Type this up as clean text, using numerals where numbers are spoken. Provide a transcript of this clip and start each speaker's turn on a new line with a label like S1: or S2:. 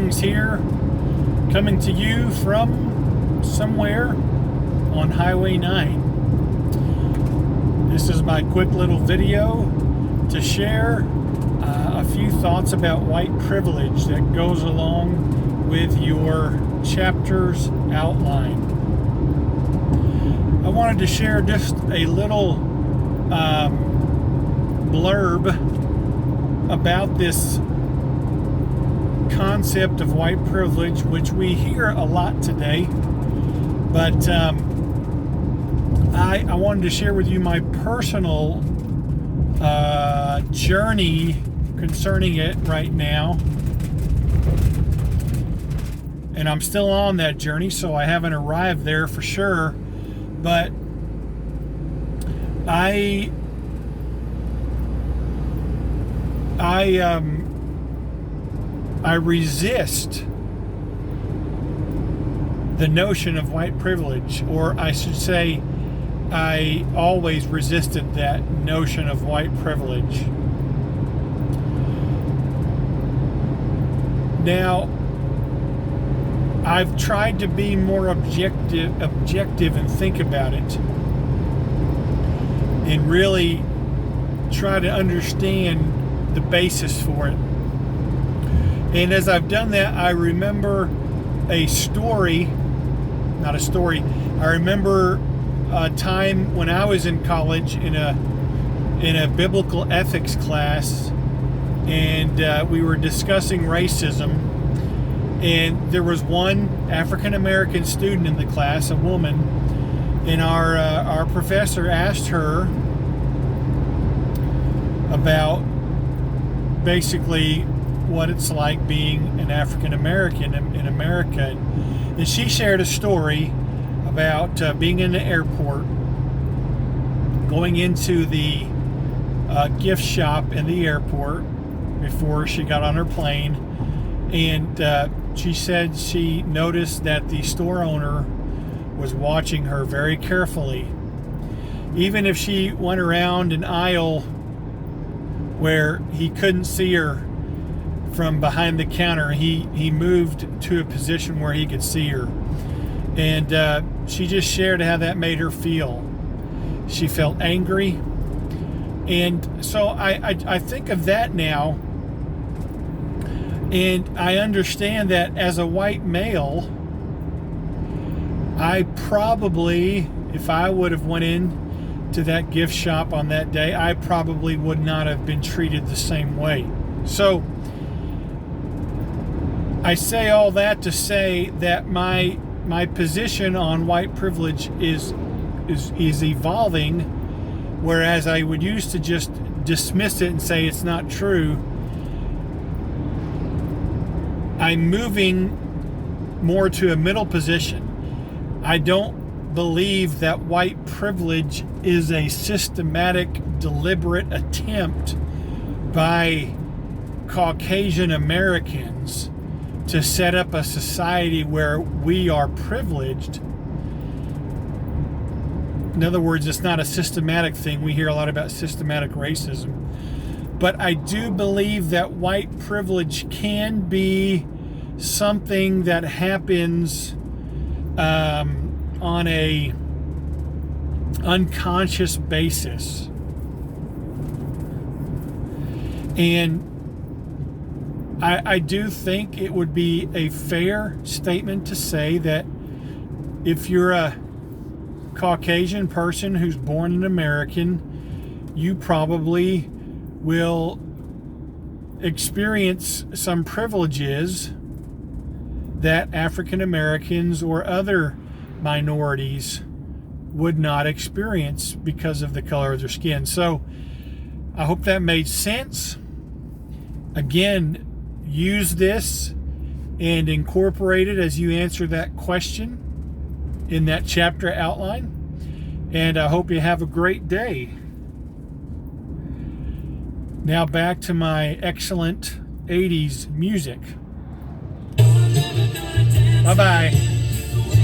S1: Springs here, coming to you from somewhere on Highway 9. This is my quick little video to share a few thoughts about white privilege that goes along with your chapter's outline. I wanted to share just a little blurb about this concept of white privilege, which we hear a lot today, but I wanted to share with you my personal journey concerning it right now. And I'm still on that journey, so I haven't arrived there for sure. But I resist the notion of white privilege, or I should say, I always resisted that notion of white privilege. Now, I've tried to be more objective and think about it, and really try to understand the basis for it. And as I've done that, I remember I remember a time when I was in college in a biblical ethics class, and we were discussing racism. And there was one African American student in the class, a woman, and our professor asked her about basically what it's like being an African American in America. And she shared a story about being in the airport, going into the gift shop in the airport before she got on her plane. And she said she noticed that the store owner was watching her very carefully. Even if she went around an aisle where he couldn't see her from behind the counter, he moved to a position where he could see her. And she just shared how that made her feel. She felt angry. And so I think of that now. And I understand that as a white male, I probably, if I would have went in to that gift shop on that day, I probably would not have been treated the same way. So I say all that to say that my position on white privilege is evolving, whereas I would used to just dismiss it and say it's not true. I'm moving more to a middle position. I don't believe that white privilege is a systematic, deliberate attempt by Caucasian Americans to set up a society where we are privileged. In other words, it's not a systematic thing. We hear a lot about systematic racism. But I do believe that white privilege can be something that happens on a unconscious basis. And I do think it would be a fair statement to say that if you're a Caucasian person who's born an American, you probably will experience some privileges that African Americans or other minorities would not experience because of the color of their skin. So I hope that made sense. Again, use this and incorporate it as you answer that question in that chapter outline. And I hope you have a great day. Now back to my excellent 80s music. Bye-bye.